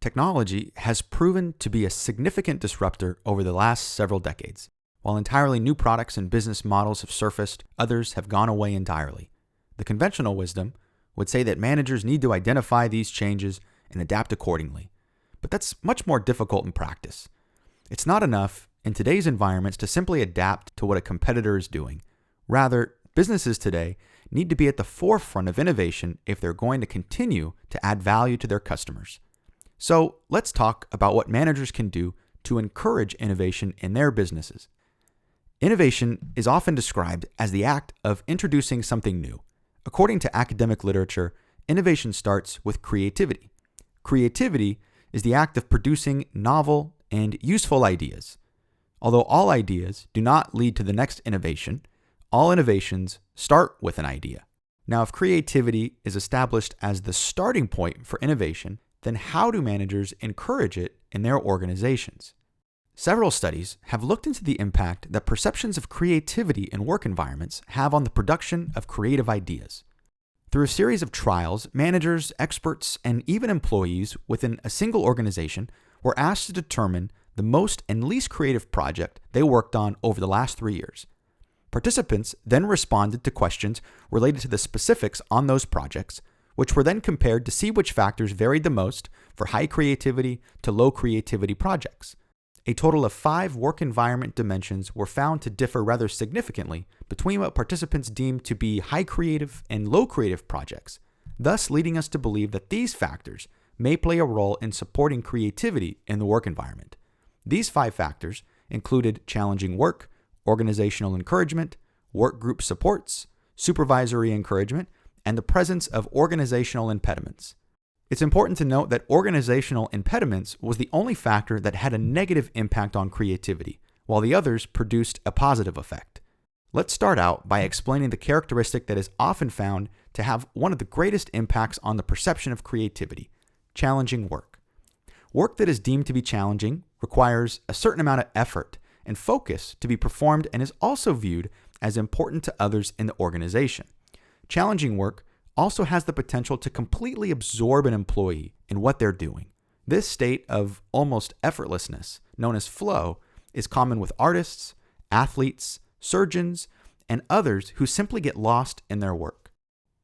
Technology has proven to be a significant disruptor over the last several decades. While entirely new products and business models have surfaced, others have gone away entirely. The conventional wisdom would say that managers need to identify these changes and adapt accordingly. But that's much more difficult in practice. It's not enough in today's environments to simply adapt to what a competitor is doing. Rather, businesses today need to be at the forefront of innovation if they're going to continue to add value to their customers. So let's talk about what managers can do to encourage innovation in their businesses. Innovation is often described as the act of introducing something new. According to academic literature, innovation starts with creativity. Creativity is the act of producing novel and useful ideas. Although all ideas do not lead to the next innovation, all innovations start with an idea. Now, if creativity is established as the starting point for innovation, then how do managers encourage it in their organizations? Several studies have looked into the impact that perceptions of creativity in work environments have on the production of creative ideas. Through a series of trials, managers, experts, and even employees within a single organization were asked to determine the most and least creative project they worked on over the last 3 years. Participants then responded to questions related to the specifics on those projects, which were then compared to see which factors varied the most for high creativity to low creativity projects. A total of 5 work environment dimensions were found to differ rather significantly between what participants deemed to be high creative and low creative projects, thus leading us to believe that these factors may play a role in supporting creativity in the work environment. These 5 factors included challenging work, organizational encouragement, work group supports, supervisory encouragement, and the presence of organizational impediments. It's important to note that organizational impediments was the only factor that had a negative impact on creativity, while the others produced a positive effect. Let's start out by explaining the characteristic that is often found to have one of the greatest impacts on the perception of creativity: challenging work. Work that is deemed to be challenging requires a certain amount of effort and focus to be performed and is also viewed as important to others in the organization. Challenging work also has the potential to completely absorb an employee in what they're doing. This state of almost effortlessness, known as flow, is common with artists, athletes, surgeons, and others who simply get lost in their work.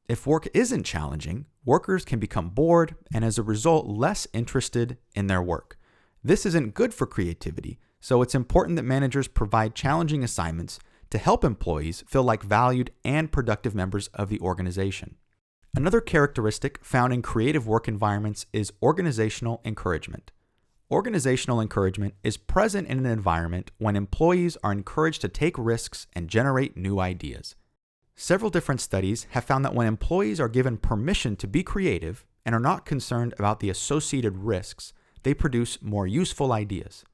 If work isn't challenging, workers can become bored and as a result less interested in their work. This isn't good for creativity, so it's important that managers provide challenging assignments to help employees feel like valued and productive members of the organization. Another characteristic found in creative work environments is organizational encouragement. Organizational encouragement is present in an environment when employees are encouraged to take risks and generate new ideas. Several different studies have found that when employees are given permission to be creative and are not concerned about the associated risks, they produce more useful ideas.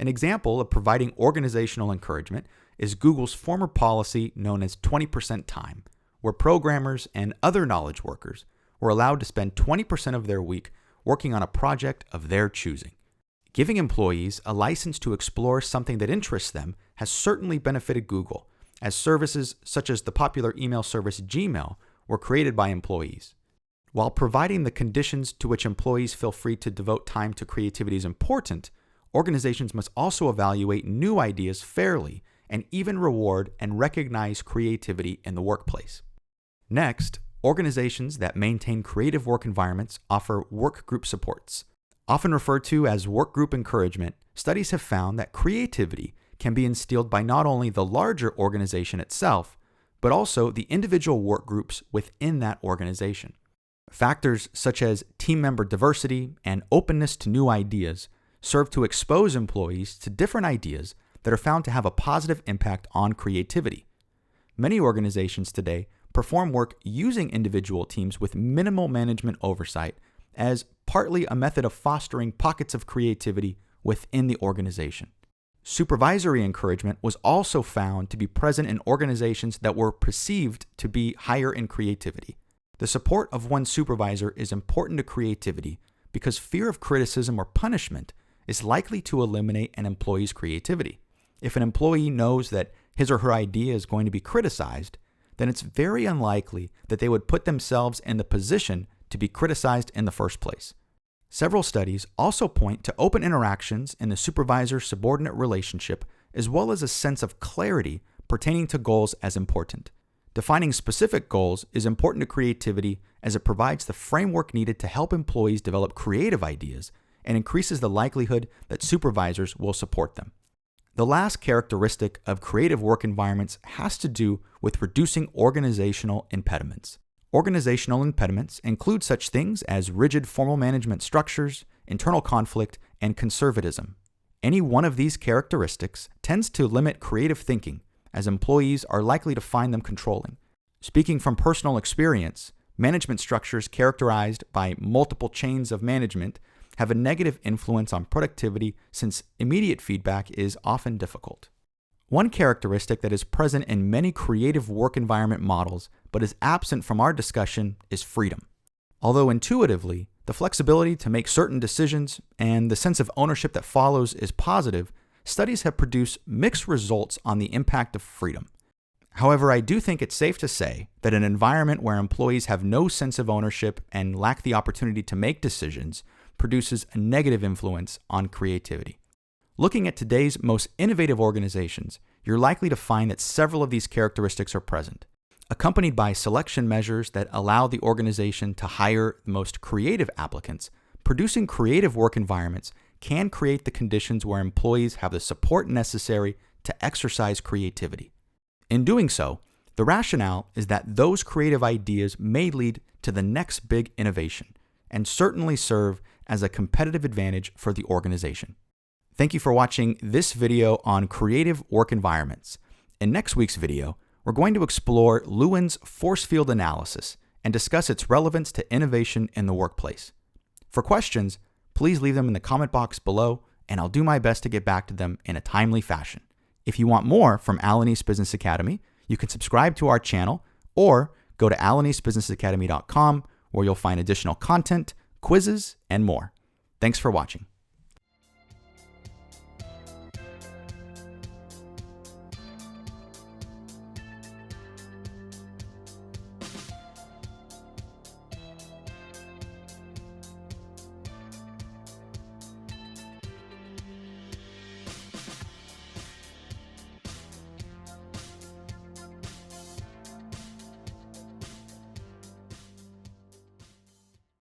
An example of providing organizational encouragement is Google's former policy known as 20% time, where programmers and other knowledge workers were allowed to spend 20% of their week working on a project of their choosing. Giving employees a license to explore something that interests them has certainly benefited Google, as services such as the popular email service Gmail were created by employees. While providing the conditions to which employees feel free to devote time to creativity is important, organizations must also evaluate new ideas fairly and even reward and recognize creativity in the workplace. Next, organizations that maintain creative work environments offer work group supports. Often referred to as work group encouragement, studies have found that creativity can be instilled by not only the larger organization itself, but also the individual work groups within that organization. Factors such as team member diversity and openness to new ideas serve to expose employees to different ideas that are found to have a positive impact on creativity. Many organizations today perform work using individual teams with minimal management oversight as partly a method of fostering pockets of creativity within the organization. Supervisory encouragement was also found to be present in organizations that were perceived to be higher in creativity. The support of one supervisor is important to creativity because fear of criticism or punishment is likely to eliminate an employee's creativity. If an employee knows that his or her idea is going to be criticized, then it's very unlikely that they would put themselves in the position to be criticized in the first place. Several studies also point to open interactions in the supervisor-subordinate relationship, as well as a sense of clarity pertaining to goals as important. Defining specific goals is important to creativity as it provides the framework needed to help employees develop creative ideas and increases the likelihood that supervisors will support them. The last characteristic of creative work environments has to do with reducing organizational impediments. Organizational impediments include such things as rigid formal management structures, internal conflict, and conservatism. Any one of these characteristics tends to limit creative thinking, as employees are likely to find them controlling. Speaking from personal experience, management structures characterized by multiple chains of management have a negative influence on productivity since immediate feedback is often difficult. One characteristic that is present in many creative work environment models but is absent from our discussion is freedom. Although intuitively, the flexibility to make certain decisions and the sense of ownership that follows is positive, studies have produced mixed results on the impact of freedom. However, I do think it's safe to say that an environment where employees have no sense of ownership and lack the opportunity to make decisions produces a negative influence on creativity. Looking at today's most innovative organizations, you're likely to find that several of these characteristics are present. Accompanied by selection measures that allow the organization to hire the most creative applicants, producing creative work environments can create the conditions where employees have the support necessary to exercise creativity. In doing so, the rationale is that those creative ideas may lead to the next big innovation and certainly serve as a competitive advantage for the organization. Thank you for watching this video on creative work environments. In next week's video, we're going to explore Lewin's force field analysis and discuss its relevance to innovation in the workplace. For questions, please leave them in the comment box below, and I'll do my best to get back to them in a timely fashion. If you want more from Alanis Business Academy, you can subscribe to our channel or go to alanisbusinessacademy.com where you'll find additional content, quizzes, and more. Thanks for watching.